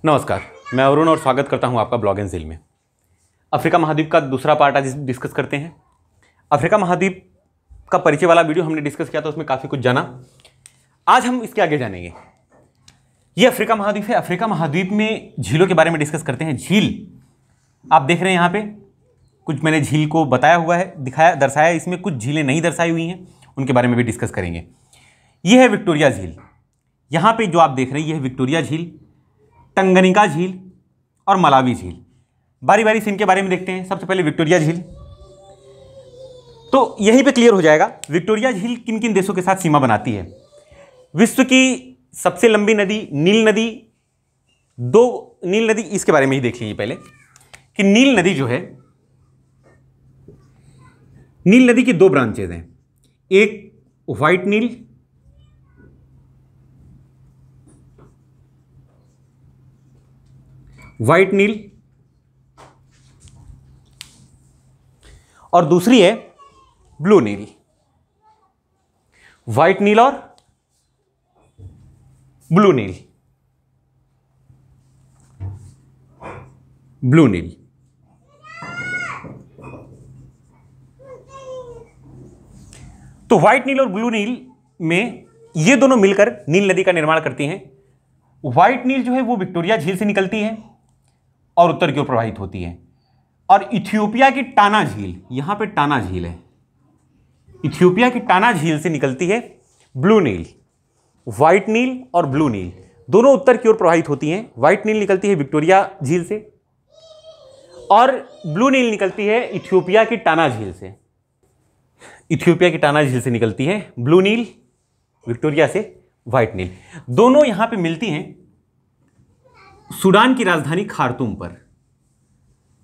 नमस्कार, मैं अरुण और स्वागत करता हूं आपका ब्लॉग एंड ज़ील में। अफ्रीका महाद्वीप का दूसरा पार्ट आज डिस्कस करते हैं। अफ्रीका महाद्वीप का परिचय वाला वीडियो हमने डिस्कस किया था, उसमें काफ़ी कुछ जाना। आज हम इसके आगे जानेंगे। ये अफ्रीका महाद्वीप है। अफ्रीका महाद्वीप में झीलों के बारे में डिस्कस करते हैं। झील आप देख रहे हैं यहाँ पे, कुछ मैंने झील को बताया हुआ है, दिखाया, दर्शाया। इसमें कुछ झीलें नहीं दर्शाई हुई हैं, उनके बारे में भी डिस्कस करेंगे। ये है विक्टोरिया झील। यहाँ पे जो आप देख रहे हैं ये है विक्टोरिया झील, टंगनिका झील और मलावी झील। बारी बारी से इनके बारे में देखते हैं। सबसे पहले विक्टोरिया झील, तो यहीं पे क्लियर हो जाएगा विक्टोरिया झील किन किन देशों के साथ सीमा बनाती है। विश्व की सबसे लंबी नदी नील नदी, नील नदी, इसके बारे में ही देख लीजिए पहले कि नील नदी जो है, नील नदी की दो ब्रांचेज हैं, एक व्हाइट नील और दूसरी है ब्लू नील। व्हाइट नील और ब्लू नील, ब्लू नील। तो व्हाइट नील और ब्लू नील में ये दोनों मिलकर नील नदी का निर्माण करती हैं। व्हाइट नील जो है वो विक्टोरिया झील से निकलती है और उत्तर की ओर प्रवाहित होती है। और इथियोपिया की टाना झील, यहां पे टाना झील है, इथियोपिया की टाना झील से निकलती है ब्लू नील। व्हाइट नील और ब्लू नील दोनों उत्तर की ओर प्रवाहित होती हैं। व्हाइट नील निकलती है विक्टोरिया झील से और ब्लू नील निकलती है इथियोपिया की टाना झील से। इथियोपिया की टाना झील से निकलती है ब्लू नील, विक्टोरिया से व्हाइट नील। दोनों यहां पे मिलती हैं सूडान की राजधानी खार्तूम पर।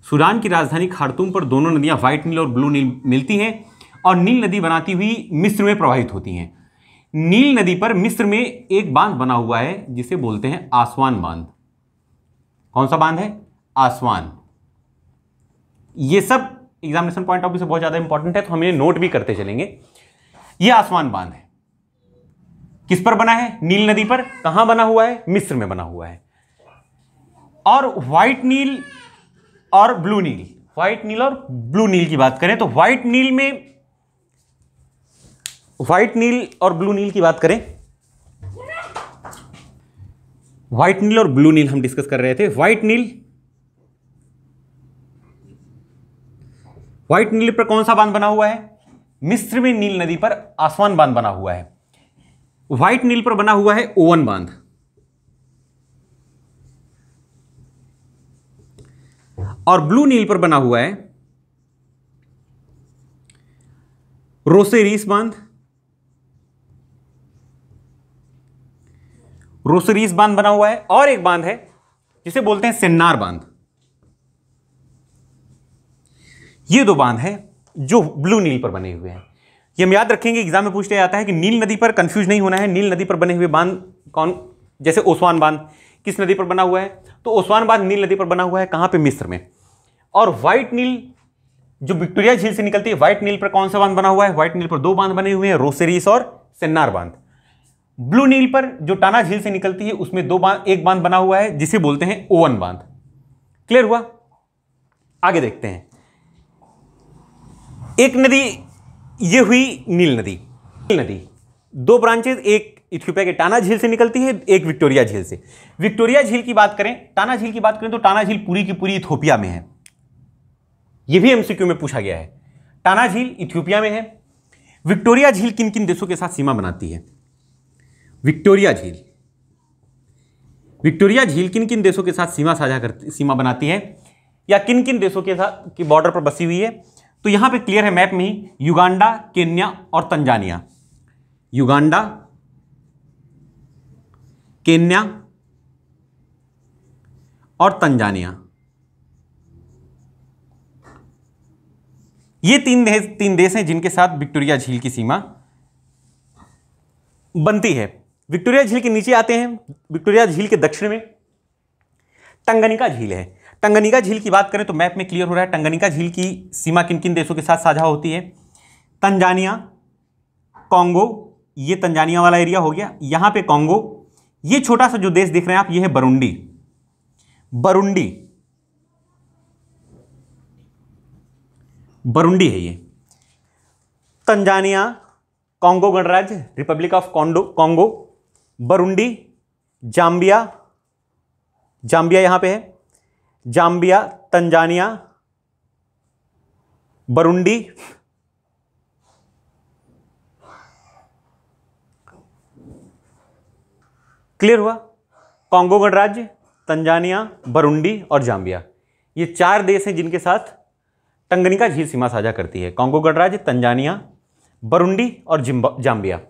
सूडान की राजधानी खार्तूम पर दोनों नदियां व्हाइट नील और ब्लू नील मिलती हैं और नील नदी बनाती हुई मिस्र में प्रवाहित होती हैं। नील नदी पर मिस्र में एक बांध बना हुआ है जिसे बोलते हैं आसवान बांध। कौन सा बांध है? आसवान। ये सब एग्जामिनेशन पॉइंट ऑफ व्यू से बहुत ज्यादा इंपॉर्टेंट है, तो हम इन्हें नोट भी करते चलेंगे। यह आसवान बांध है, किस पर बना है? नील नदी पर। कहां बना हुआ है? मिस्र में बना हुआ है। और व्हाइट नील और ब्लू नील, व्हाइट नील और ब्लू नील की बात करें तो व्हाइट नील और ब्लू नील की बात करें, व्हाइट नील और ब्लू नील हम डिस्कस कर रहे थे। व्हाइट नील पर कौन सा बांध बना हुआ है? मिस्र में नील नदी पर आसवान बांध बना हुआ है। व्हाइट नील पर बना हुआ है ओवन बांध। और ब्लू नील पर बना हुआ है रोसेरीस बांध। रोसेरीस बांध बना हुआ है और एक बांध है जिसे बोलते हैं सेन्नार बांध। ये दो बांध हैं जो ब्लू नील पर बने हुए हैं। ये हम याद रखेंगे, एग्जाम में पूछते जाता है कि नील नदी पर कंफ्यूज नहीं होना है। नील नदी पर बने हुए बांध कौन? जैसे ओसवान बांध किस नदी पर बना हुआ है? तो ओसवान बांध नील नदी पर बना हुआ है। कहां पे? मिस्र में। और व्हाइट नील जो विक्टोरिया झील से निकलती है, व्हाइट नील पर कौन सा बांध बना हुआ है? व्हाइट नील पर दो बांध बने हुए हैं, रोसेरीस और सेन्नार बांध। ब्लू नील पर जो टाना झील से निकलती है उसमें एक बांध बना हुआ है जिसे बोलते हैं ओवन बांध। क्लियर हुआ? आगे देखते हैं। एक नदी ये हुई नील नदी। नील नदी दो ब्रांचेज, एक इथियोपिया के टाना झील से निकलती है, एक विक्टोरिया झील से। विक्टोरिया झील की बात करें, टाना झील की बात करें तो टाना झील पूरी की पूरी इथियोपिया में है। यह भी एमसीक्यू में पूछा गया है। टाना झील इथियोपिया में है। विक्टोरिया झील किन किन देशों के साथ सीमा बनाती है? विक्टोरिया झील किन किन देशों के साथ सीमा बनाती है या किन किन देशों के साथ की बॉर्डर पर बसी हुई है? तो यहां पे क्लियर है मैप में ही, युगांडा, केन्या और तंजानिया। युगांडा, केन्या और तंजानिया, ये तीन देश हैं जिनके साथ विक्टोरिया झील की सीमा बनती है। विक्टोरिया झील के नीचे आते हैं। विक्टोरिया झील के दक्षिण में टंगनिका झील है। टंगनिका झील की बात करें तो मैप में क्लियर हो रहा है टंगनिका झील की सीमा किन किन देशों के साथ साझा होती है। तंजानिया, कॉन्गो, ये तंजानिया वाला एरिया हो गया, यहाँ पे कॉन्गो, ये छोटा सा जो देश देख रहे हैं आप ये है बरुंडी, बरुंडी, बरुंडी है ये। तंजानिया, कॉन्गो गणराज्य, republic of Congo, Burundi, Zambia, Zambia यहां पे है, जाम्बिया, तंजानिया, बरुंडी, क्लियर हुआ? कॉन्गो गणराज्य, तंजानिया, बरुंडी और जाम्बिया, ये 4 देश हैं जिनके साथ टंगनिका झील सीमा साझा करती है। कॉन्गो गणराज्य, तंजानिया, बरुंडी और जाम्बिया।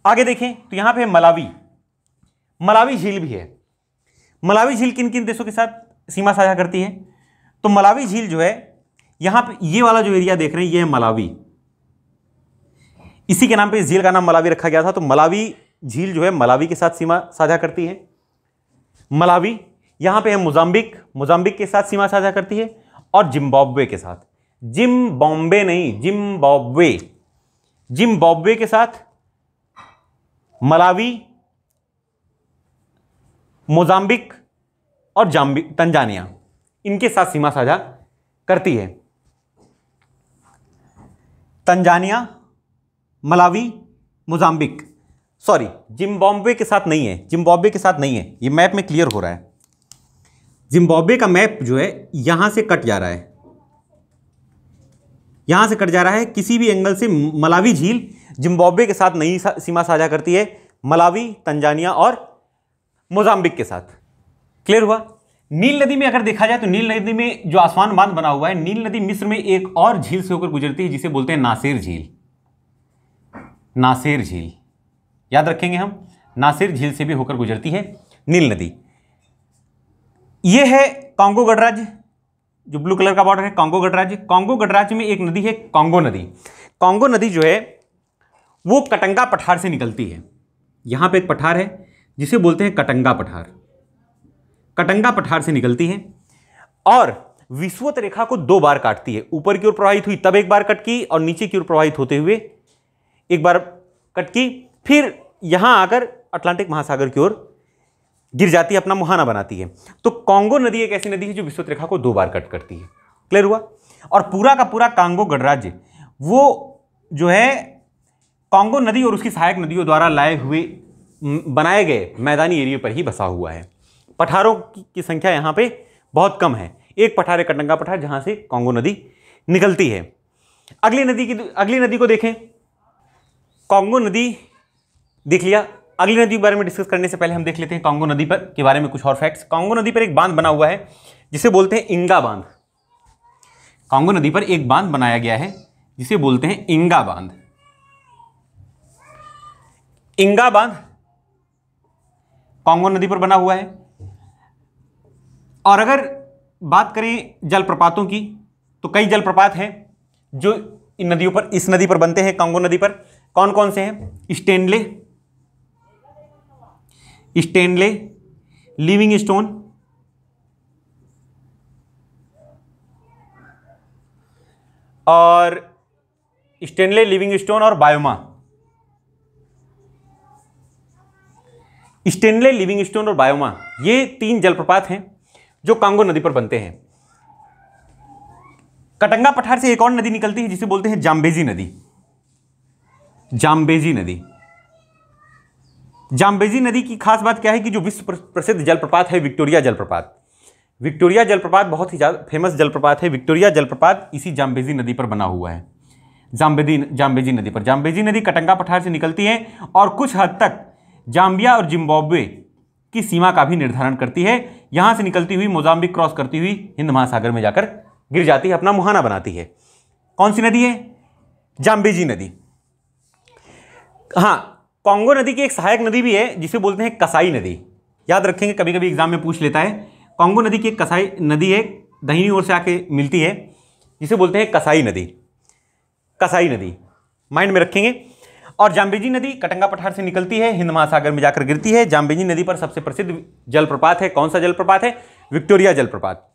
आगे देखें तो यहां पे मलावी, मलावी झील भी है। मलावी झील किन किन देशों के साथ सीमा साझा करती है? तो मलावी झील जो है, यहां पे ये वाला जो एरिया देख रहे हैं ये है मलावी, इसी के नाम पे इस झील का नाम मलावी रखा गया था। तो मलावी झील जो है मलावी के साथ सीमा साझा करती है। मलावी, यहां पे है मोजाम्बिक, मोजाम्बिक के साथ सीमा साझा करती है, और जिम्बाब्वे के साथ, जिम्बाब्वे नहीं, जिम्बाब्वे, जिम्बाब्वे के साथ मलावी, मोजाम्बिक और तंजानिया, इनके साथ सीमा साझा करती है। Tanzania, Malawi, Mozambique, sorry Zimbabwe के साथ नहीं है, जिम्बाब्वे के साथ नहीं है, ये मैप में क्लियर हो रहा है। जिम्बाब्वे का मैप जो है यहां से कट जा रहा है, यहां से कट जा रहा है किसी भी एंगल से। मलावी झील जिम्बाब्वे के साथ नहीं सीमा साझा करती है, मलावी, तंजानिया और मोजाम्बिक के साथ। क्लियर हुआ? नील नदी में अगर देखा जाए तो नील नदी में जो आसमान बांध बना हुआ है, नील नदी मिस्र में एक और झील से होकर गुजरती है जिसे बोलते हैं नासिर झील। नासिर झील याद रखेंगे हम, नासिर झील से भी होकर गुजरती है नील नदी। यह है कॉन्गो गणराज्य, जो ब्लू कलर का बॉर्डर है, कॉन्गो गणराज्य। कॉन्गो गणराज्य में एक नदी है कॉन्गो नदी। कॉन्गो नदी जो है वो कटंगा पठार से निकलती है। यहां पे एक पठार है जिसे बोलते हैं कटंगा पठार, कटंगा पठार से निकलती है और विषुवत रेखा को 2 बार काटती है। ऊपर की ओर प्रवाहित हुई तब एक बार कट की, और नीचे की ओर प्रवाहित होते हुए एक बार कट की, फिर यहां आकर अटलांटिक महासागर की ओर गिर जाती है, अपना मुहाना बनाती है। तो कॉन्गो नदी एक ऐसी नदी है जो विषुवत रेखा को 2 बार कट करती है। क्लियर हुआ? और पूरा का पूरा कॉन्गो गणराज्य वो जो है कॉन्गो नदी और उसकी सहायक नदियों द्वारा लाए हुए बनाए गए मैदानी एरिया पर ही बसा हुआ है। पठारों की संख्या यहां पे बहुत कम है। एक पठार है कटंगा पठार, जहां से कॉन्गो नदी निकलती है। अगली नदी को देखें। कॉन्गो नदी देख लिया। अगली नदी के बारे में डिस्कस करने से पहले हम देख लेते हैं कॉन्गो नदी पर के बारे में कुछ और फैक्ट्स। कॉन्गो नदी पर एक बांध बना हुआ है जिसे बोलते हैं इंगा बांध। कॉन्गो नदी पर एक बांध बनाया गया है जिसे बोलते हैं इंगा बांध। इंगा बांध कॉन्गो नदी पर बना हुआ है। और अगर बात करें जलप्रपातों की तो कई जलप्रपात हैं जो इन नदियों पर, इस नदी पर बनते हैं, कॉन्गो नदी पर। कौन कौन से हैं? स्टेनले, लिविंगस्टोन, और स्टेनले, लिविंगस्टोन और बायोमा। स्टेनले, लिविंगस्टोन और बायोमा, ये 3 जलप्रपात हैं जो कॉन्गो नदी पर बनते हैं। कटंगा पठार से एक और नदी निकलती है जिसे बोलते हैं जाम्बेजी नदी। जाम्बेजी नदी, जाम्बेजी नदी की खास बात क्या है कि जो विश्व प्रसिद्ध जलप्रपात है विक्टोरिया जलप्रपात, विक्टोरिया जलप्रपात बहुत ही ज्यादा फेमस जलप्रपात है। विक्टोरिया जलप्रपात इसी जाम्बेजी नदी पर बना हुआ है। जाम्बेजी नदी पर, जाम्बेजी नदी कटंगा पठार से निकलती है और कुछ हद तक जाम्बिया और जिम्बाब्वे की सीमा का भी निर्धारण करती है। यहां से निकलती हुई मोजाम्बिक क्रॉस करती हुई हिंद महासागर में जाकर गिर जाती है, अपना मुहाना बनाती है। कौन सी नदी है? जाम्बेजी नदी। हां, कॉन्गो नदी की एक सहायक नदी भी है जिसे बोलते हैं कसाई नदी। याद रखेंगे, कभी कभी एग्जाम में पूछ लेता है। कॉन्गो नदी की एक कसाई नदी है, दाहिनी ओर से आके मिलती है, जिसे बोलते हैं कसाई नदी। कसाई नदी माइंड में रखेंगे। और जाम्बेजी नदी कटंगा पठार से निकलती है, हिंद महासागर में जाकर गिरती है। जाम्बेजी नदी पर सबसे प्रसिद्ध जलप्रपात है, कौन सा जलप्रपात है? विक्टोरिया जलप्रपात।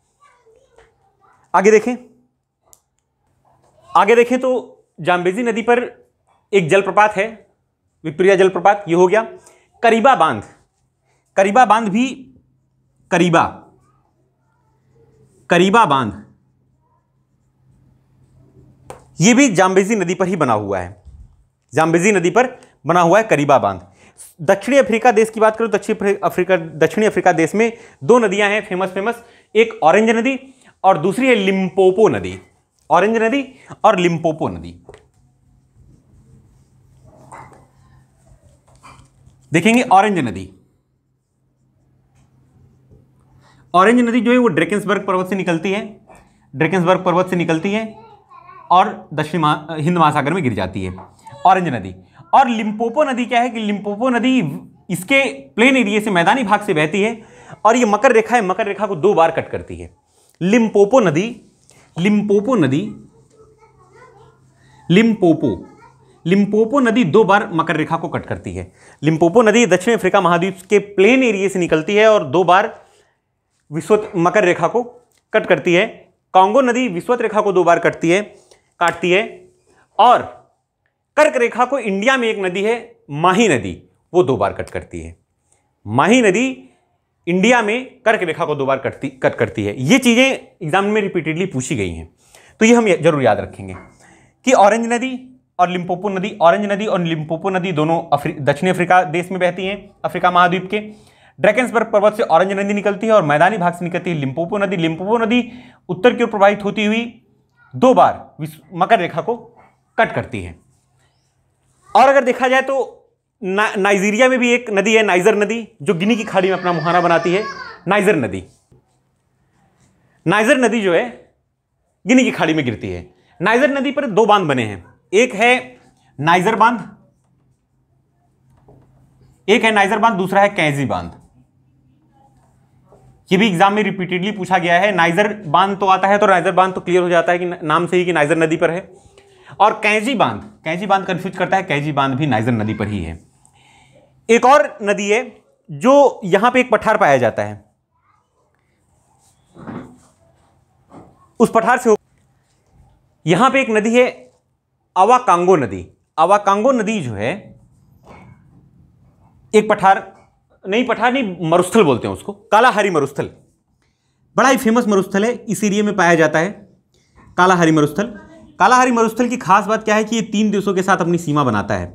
आगे देखें तो जाम्बेजी नदी पर एक जलप्रपात है, विक्टोरिया जलप्रपात, ये हो गया। करीबा बांध, करीबा बांध भी, करीबा करीबा बांध, यह भी जाम्बेजी नदी पर ही बना हुआ है, जाम्बेजी नदी पर बना हुआ है करीबा बांध। दक्षिणी अफ्रीका देश की बात करूं, दक्षिणी अफ्रीका देश में दो नदियां हैं फेमस, एक ऑरेंज नदी और दूसरी है लिम्पोपो नदी। ऑरेंज नदी और लिम्पोपो नदी। देखेंगे ऑरेंज नदी, ऑरेंज नदी जो है वो ड्रेकेंसबर्ग पर्वत से निकलती है, ड्रेकेंसबर्ग पर्वत से निकलती है और दक्षिण हिंद महासागर में गिर जाती है ऑरेंज नदी। और लिम्पोपो नदी क्या है कि लिम्पोपो नदी इसके प्लेन एरिया से, मैदानी भाग से बहती है और ये मकर रेखा है, मकर रेखा को 2 बार कट करती है। लिम्पोपो नदी, लिम्पोपो नदी, लिम्पोपो नदी 2 बार मकर रेखा को कट करती है। लिम्पोपो नदी दक्षिण अफ्रीका महाद्वीप के प्लेन एरिया से निकलती है और 2 बार विषुवत मकर रेखा को कट करती है। कांगो नदी विषुवत रेखा को 2 बार काटती है। और कर्क रेखा को इंडिया में एक नदी है माही नदी, वो 2 बार कट करती है। माही नदी इंडिया में कर्क रेखा को 2 बार कट करती है। ये चीजें एग्जाम में रिपीटेडली पूछी गई हैं, तो ये हम जरूर याद रखेंगे कि ऑरेंज नदी और लिम्पोपो नदी, ऑरेंज नदी और लिम्पोपो नदी दोनों दक्षिणी अफ्रीका देश में बहती हैं, अफ्रीका महाद्वीप के। ड्रैकेंसबर्ग पर्वत से ऑरेंज नदी निकलती है और मैदानी भाग से निकलती है लिम्पोपो नदी। लिम्पोपो नदी उत्तर की ओर प्रवाहित होती हुई 2 बार मकर रेखा को कट करती है। और अगर देखा जाए तो नाइजीरिया में भी एक नदी है नाइजर नदी, जो गिनी की खाड़ी में अपना मुहाना बनाती है। नाइजर नदी, नाइजर नदी जो है गिनी की खाड़ी में गिरती है। नाइजर नदी पर 2 बांध बने हैं, एक है नाइजर बांध, दूसरा है कैजी बांध। ये भी एग्जाम में रिपीटेडली पूछा गया है। नाइजर बांध तो आता है तो नाइजर बांध तो क्लियर हो जाता है कि नाम से ही कि नाइजर नदी पर है। और कैजी बांध कंफ्यूज करता है, कैजी बांध भी नाइजर नदी पर ही है। एक और नदी है जो यहां पे एक पठार पाया जाता है, उस पठार से यहां पे एक नदी है अवाकांगो नदी। अवाकांगो नदी जो है एक पठार नहीं, मरुस्थल बोलते हैं उसको, कालाहारी मरुस्थल, बड़ा ही फेमस मरुस्थल है, इस एरिया में पाया जाता है कालाहारी मरुस्थल। कालाहारी मरुस्थल की खास बात क्या है कि ये 3 देशों के साथ अपनी सीमा बनाता है।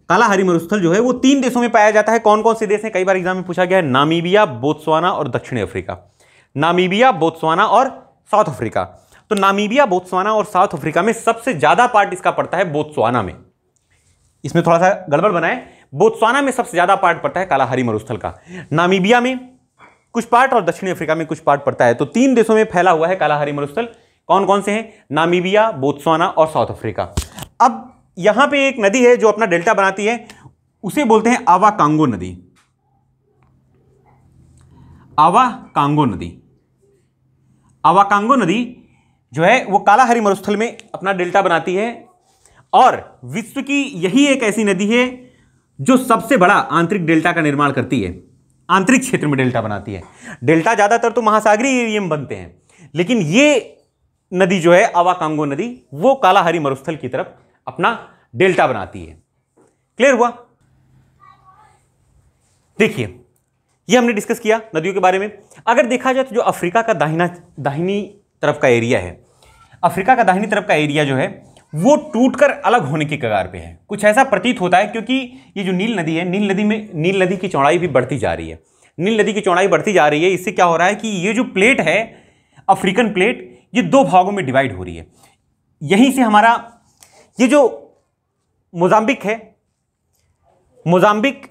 कालाहारी मरुस्थल जो है वो 3 देशों में पाया जाता है। कौन कौन से देश हैं, कई बार एग्जाम में पूछा गया है। नामीबिया, बोत्सवाना और दक्षिणी अफ्रीका। नामीबिया, बोत्सवाना और साउथ अफ्रीका। तो नामीबिया, बोत्सवाना और साउथ अफ्रीका में सबसे ज्यादा पार्ट इसका पड़ता है बोत्सवाना में। इसमें थोड़ा सा गड़बड़ बना है, बोत्सवाना में सबसे ज्यादा पार्ट पड़ता है कालाहारी मरुस्थल का। नामीबिया में कुछ पार्ट और दक्षिणी अफ्रीका में कुछ पार्ट पड़ता है। तो 3 देशों में फैला हुआ है कालाहारी मरुस्थल। कौन कौन से हैं, नामीबिया, बोत्सवाना और साउथ अफ्रीका। अब यहां पे एक नदी है जो अपना डेल्टा बनाती है, उसे बोलते हैं अवाकांगो नदी। अवाकांगो नदी, अवाकांगो नदी जो है वो कालाहारी मरुस्थल में अपना डेल्टा बनाती है और विश्व की यही एक ऐसी नदी है जो सबसे बड़ा आंतरिक डेल्टा का निर्माण करती है, आंतरिक क्षेत्र में डेल्टा बनाती है। डेल्टा ज्यादातर तो महासागरीय एरिया में बनते हैं, लेकिन ये नदी जो है अवाकांगो नदी वो कालाहारी मरुस्थल की तरफ अपना डेल्टा बनाती है। क्लियर हुआ? देखिए ये हमने डिस्कस किया नदियों के बारे में। अगर देखा जाए तो जो अफ्रीका का दाहिनी तरफ का एरिया है, अफ्रीका का दाहिनी तरफ का एरिया जो है वो टूटकर अलग होने की कगार पे है, कुछ ऐसा प्रतीत होता है, क्योंकि ये जो नील नदी है, नील नदी की चौड़ाई भी बढ़ती जा रही है। नील नदी की चौड़ाई बढ़ती जा रही है, इससे क्या हो रहा है कि ये जो प्लेट है अफ्रीकन प्लेट, ये 2 भागों में डिवाइड हो रही है। यहीं से हमारा ये जो मोजाम्बिक है, मोजाम्बिक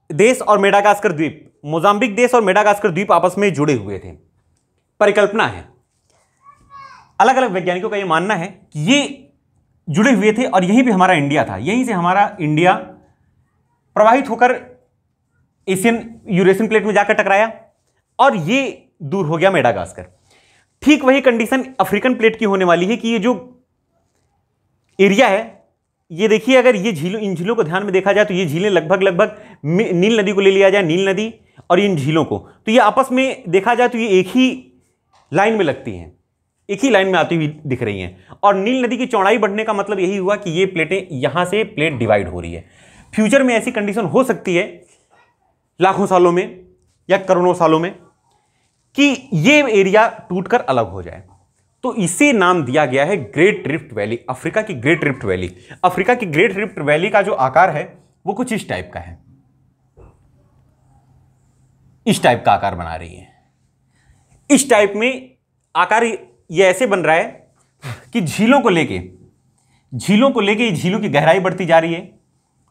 देश और मेडागास्कर द्वीप, मोजाम्बिक देश और मेडागास्कर द्वीप आपस में जुड़े हुए थे, परिकल्पना है। अलग अलग वैज्ञानिकों का यह मानना है कि ये जुड़े हुए थे और यहीं पे हमारा इंडिया था। यहीं से हमारा इंडिया प्रवाहित होकर यूरेशियन प्लेट में जाकर टकराया और ये दूर हो गया मेडागास्कर। ठीक वही कंडीशन अफ्रीकन प्लेट की होने वाली है कि ये जो एरिया है, ये देखिए, अगर ये इन झीलों को ध्यान में देखा जाए तो ये झीलें लगभग नील नदी को ले लिया जाए, नील नदी और इन झीलों को, तो ये आपस में देखा जाए तो ये एक ही लाइन में लगती हैं, एक ही लाइन में आती हुई दिख रही हैं। और नील नदी की चौड़ाई बढ़ने का मतलब यही हुआ कि ये प्लेटें, यहां से प्लेट डिवाइड हो रही है। फ्यूचर में ऐसी कंडीशन हो सकती है लाखों सालों में या करोड़ों सालों में कि ये एरिया टूटकर अलग हो जाए। तो इसे नाम दिया गया है ग्रेट रिफ्ट वैली, अफ्रीका की ग्रेट रिफ्ट वैली। अफ्रीका की ग्रेट रिफ्ट वैली का जो आकार है वो कुछ इस टाइप का है, इस टाइप का आकार बना रही है। इस टाइप में आकार ये ऐसे बन रहा है कि झीलों को लेके झीलों की गहराई बढ़ती जा रही है,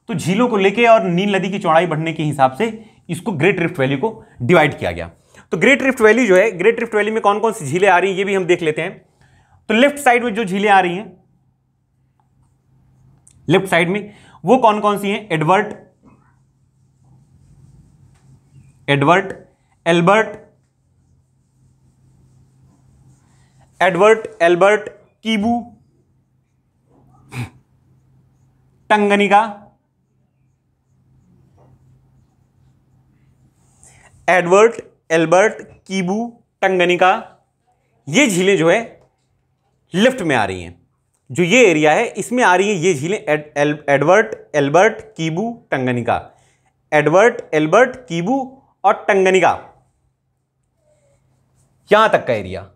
तो झीलों को लेके और नील नदी की चौड़ाई बढ़ने के हिसाब से इसको ग्रेट रिफ्ट वैली को डिवाइड किया गया। तो ग्रेट रिफ्ट वैली जो है, ग्रेट रिफ्ट वैली में कौन कौन सी झीलें आ रही हैं ये भी हम देख लेते हैं। तो लेफ्ट साइड में जो झीलें आ रही हैं, लेफ्ट साइड में वो कौन कौन सी हैं? एडवर्ड, एल्बर्ट, कीबू, टंगनिका, एडवर्ड, एल्बर्ट, कीबू, टंगनिका, ये झीलें जो है लेफ्ट में आ रही हैं। जो ये एरिया है इसमें आ रही है ये झीलें, एडवर्ड, एल्बर्ट, कीबू, टंगनिका, एडवर्ड, एल्बर्ट, कीबू और टंगनिका, यहां तक का एरिया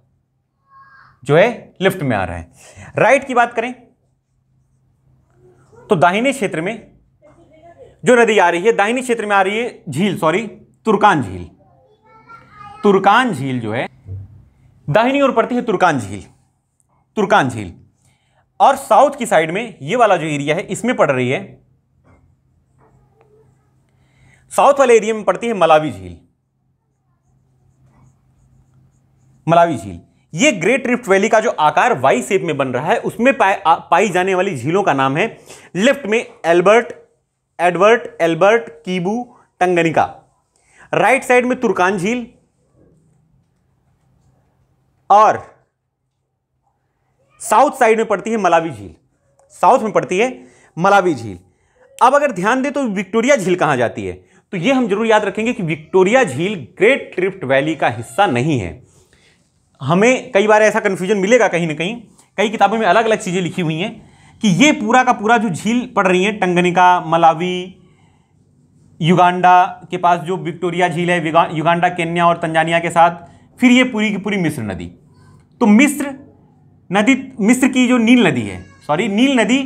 जो है लेफ्ट में आ रहा है। राइट की बात करें तो दाहिने क्षेत्र में जो नदी आ रही है, दाहिने क्षेत्र में आ रही है झील, तुर्कान झील। तुर्कान झील जो है दाहिनी ओर पड़ती है, तुर्कान झील। और साउथ की साइड में ये वाला जो एरिया है इसमें पड़ रही है, साउथ वाले एरिया में पड़ती है मलावी झील। ये ग्रेट रिफ्ट वैली का जो आकार वाई शेप में बन रहा है उसमें पाई जाने वाली झीलों का नाम है, लेफ्ट में एडवर्ड, एल्बर्ट, कीबू, टंगनिका, राइट साइड में तुर्कान झील और साउथ साइड में पड़ती है मलावी झील, साउथ में पड़ती है मलावी झील। अब अगर ध्यान दें तो विक्टोरिया झील कहां जाती है, तो यह हम जरूर याद रखेंगे कि विक्टोरिया झील ग्रेट रिफ्ट वैली का हिस्सा नहीं है। हमें कई बार ऐसा कंफ्यूजन मिलेगा कहीं ना कहीं, कई किताबों में अलग अलग चीजें लिखी हुई हैं कि ये पूरा का पूरा जो झील पड़ रही है, टंगनिका, मलावी, युगांडा के पास जो विक्टोरिया झील है, युगांडा, केन्या और तंजानिया के साथ, फिर ये पूरी की पूरी मिस्र नदी। तो मिस्र की जो नील नदी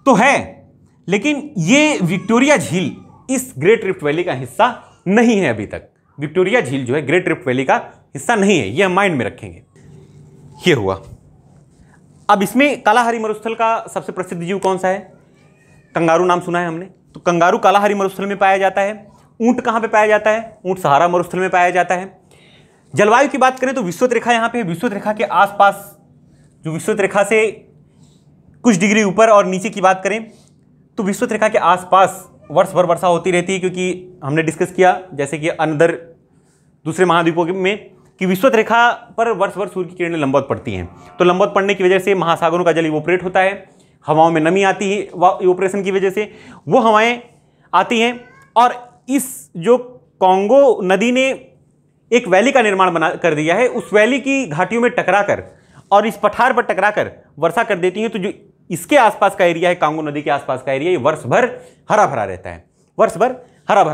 तो है, लेकिन ये विक्टोरिया झील इस ग्रेट रिफ्ट वैली का हिस्सा नहीं है अभी तक। विक्टोरिया झील जो है ग्रेट रिफ्ट वैली का हिस्सा नहीं है, ये हम माइंड में रखेंगे। ये हुआ। अब इसमें कालाहारी मरुस्थल का सबसे प्रसिद्ध जीव कौन सा है? कंगारू नाम सुना है हमने, तो कंगारू कालाहारी मरुस्थल में पाया जाता है। ऊंट कहां पे पाया जाता है? ऊंट सहारा मरुस्थल में पाया जाता है। जलवायु की बात करें तो विषुवत रेखा यहां पे है, विषुवत रेखा के आसपास, जो विषुवत रेखा से कुछ डिग्री ऊपर और नीचे की बात करें तो विषुवत रेखा के आसपास वर्ष भर वर्षा होती रहती है, क्योंकि हमने डिस्कस किया जैसे कि अंदर दूसरे महाद्वीपों में कि विषुवत रेखा पर वर्ष भर सूर्य की किरणें लंबवत पड़ती हैं। तो लंबवत पड़ने की वजह से महासागरों का जल इवोपरेट होता है, हवाओं में नमी आती है, इवोपरेशन की वजह से वो हवाएं आती हैं, और इस जो कॉन्गो नदी ने एक वैली का निर्माण कर दिया है, उस वैली की घाटियों में टकराकर और इस पठार पर टकराकर वर्षा कर देती हैं। तो जो इसके आसपास का एरिया है, कांगो नदी के आसपास का एरिया, ये वर्ष भर हरा भरा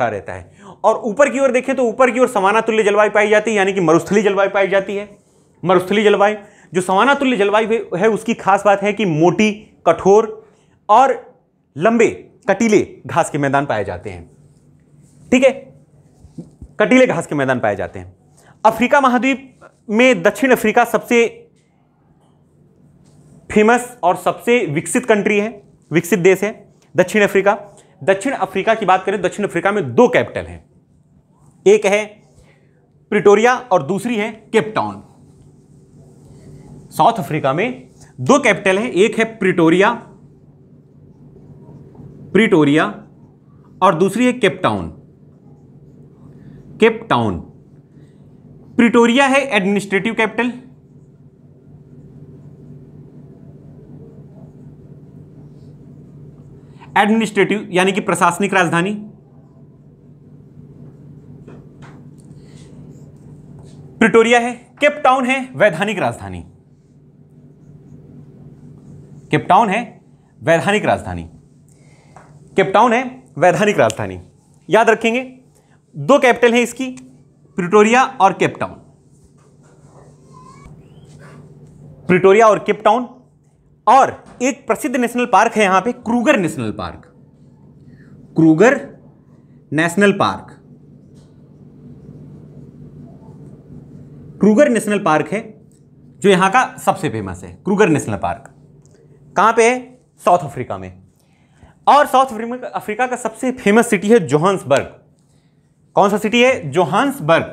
रहता है। और ऊपर की ओर देखें तो ऊपर की ओर समानातुल्य जलवायु पाई जाती है, यानी कि मरुस्थलीय जलवायु पाई जाती है। मरुस्थलीय जलवायु, जो समानातुल्य जलवायु है उसकी खास बात है कि मोटी, कठोर और लंबे कटीले घास के मैदान पाए जाते हैं। ठीक है, कटीले घास के मैदान पाए जाते हैं। अफ्रीका महाद्वीप में दक्षिण अफ्रीका सबसे फेमस और सबसे विकसित कंट्री है, विकसित देश है दक्षिण अफ्रीका। दक्षिण अफ्रीका की बात करें, दक्षिण अफ्रीका में दो कैपिटल हैं, एक है प्रिटोरिया और दूसरी है केप टाउन। साउथ अफ्रीका में दो कैपिटल है, एक है प्रिटोरिया और दूसरी है केप टाउन। प्रिटोरिया है एडमिनिस्ट्रेटिव कैपिटल, यानी कि प्रशासनिक राजधानी। प्रिटोरिया है। केप टाउन है वैधानिक राजधानी। केप टाउन है वैधानिक राजधानी। याद रखेंगे, दो कैपिटल है इसकी, प्रिटोरिया और केप टाउन। प्रिटोरिया और केप टाउन। और एक प्रसिद्ध नेशनल पार्क है यहां पे, Kruger national park. Kruger national park, Kruger national park है जो यहां का सबसे फेमस है। क्रूगर नेशनल पार्क कहां पे है? साउथ अफ्रीका में। और साउथ अफ्रीका का सबसे फेमस सिटी है जोहान्सबर्ग। कौन सा सिटी है? जोहान्सबर्ग।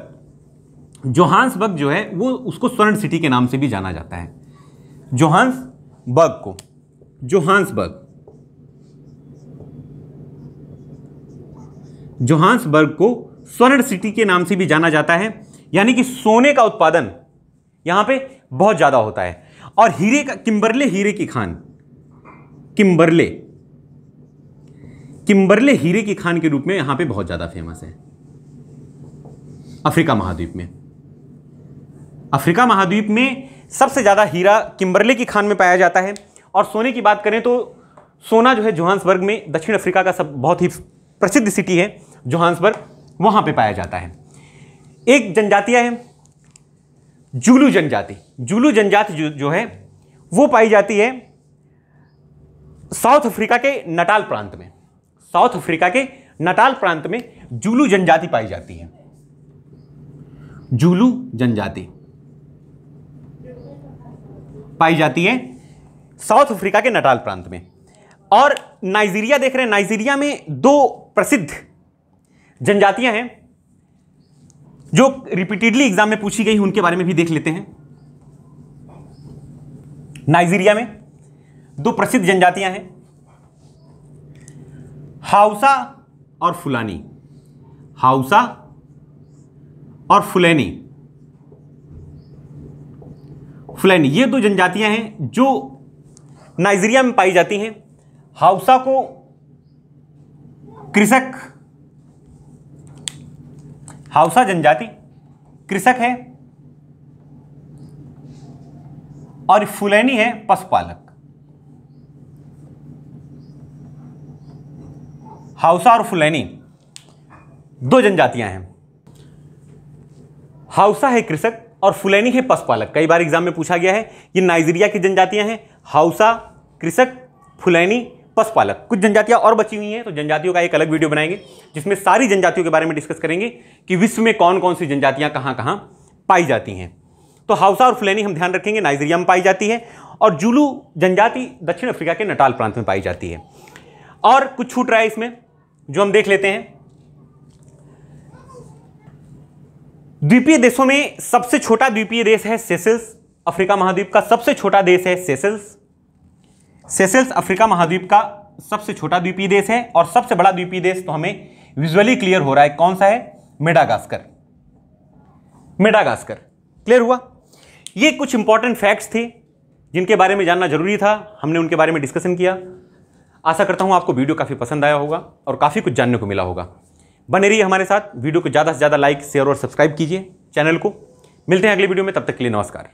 जोहान्सबर्ग जो है वो उसको स्वर्ण सिटी के नाम से भी जाना जाता है। जोहान्सबर्ग को, जोहान्सबर्ग, जोहान्सबर्ग को स्वर्ण सिटी के नाम से भी जाना जाता है, यानी कि सोने का उत्पादन यहां पे बहुत ज्यादा होता है। और हीरे का, किम्बरले हीरे की खान, किम्बरले, किम्बरले हीरे की खान के रूप में यहां पे बहुत ज्यादा फेमस है अफ्रीका महाद्वीप में। अफ्रीका महाद्वीप में सबसे ज्यादा हीरा किम्बरले की खान में पाया जाता है। और सोने की बात करें तो सोना जो है जोहान्सबर्ग में, दक्षिण अफ्रीका का सब बहुत ही प्रसिद्ध सिटी है जोहान्सबर्ग, वहां पे पाया जाता है। एक जनजातियां है जूलू जनजाति। जूलू जनजाति जो है वो पाई जाती है साउथ अफ्रीका के नटाल प्रांत में। साउथ अफ्रीका के नटाल प्रांत में जूलू जनजाति पाई जाती है। जूलू जनजाति पाई जाती है साउथ अफ्रीका के नटाल प्रांत में। और नाइजीरिया देख रहे हैं, नाइजीरिया में दो प्रसिद्ध जनजातियां हैं जो रिपीटेडली एग्जाम में पूछी गई, उनके बारे में भी देख लेते हैं। नाइजीरिया में दो प्रसिद्ध जनजातियां हैं, हाउसा और फुलानी। हाउसा और फुलैनी, फुलैनी, ये दो जनजातियां हैं जो नाइजीरिया में पाई जाती हैं। हाउसा को कृषक, हाउसा जनजाति कृषक है और फुलैनी है पशुपालक। हाउसा और फुलैनी दो जनजातियां हैं। हाउसा है कृषक और फुलैनी है पशुपालक। कई बार एग्जाम में पूछा गया है। ये नाइजीरिया की जनजातियां हैं, हाउसा कृषक, फुलैनी पशुपालक। कुछ जनजातियां और बची हुई हैं, तो जनजातियों का एक अलग वीडियो बनाएंगे जिसमें सारी जनजातियों के बारे में डिस्कस करेंगे कि विश्व में कौन कौन सी जनजातियां कहां कहां पाई जाती हैं। तो हाउसा और फुलैनी हम ध्यान रखेंगे, नाइजीरिया में पाई जाती है। और जूलू जनजाति दक्षिण अफ्रीका के नटाल प्रांत में पाई जाती है। और कुछ छूट रहा है इसमें जो हम देख लेते हैं। द्वीपीय देशों में सबसे छोटा द्वीपीय देश है सेशेल्स। अफ्रीका महाद्वीप का सबसे छोटा देश है सेशेल्स। सेशेल्स अफ्रीका महाद्वीप का सबसे छोटा द्वीपीय देश है। और सबसे बड़ा द्वीपीय देश तो हमें विजुअली क्लियर हो रहा है, कौन सा है? मेडागास्कर। मेडागास्कर क्लियर हुआ। ये कुछ इंपॉर्टेंट फैक्ट्स थे जिनके बारे में जानना जरूरी था, हमने उनके बारे में डिस्कशन किया। आशा करता हूं आपको वीडियो काफी पसंद आया होगा और काफी कुछ जानने को मिला होगा। बने रहिए हमारे साथ, वीडियो को ज्यादा से ज्यादा लाइक, शेयर और सब्सक्राइब कीजिए चैनल को। मिलते हैं अगले वीडियो में, तब तक के लिए नमस्कार।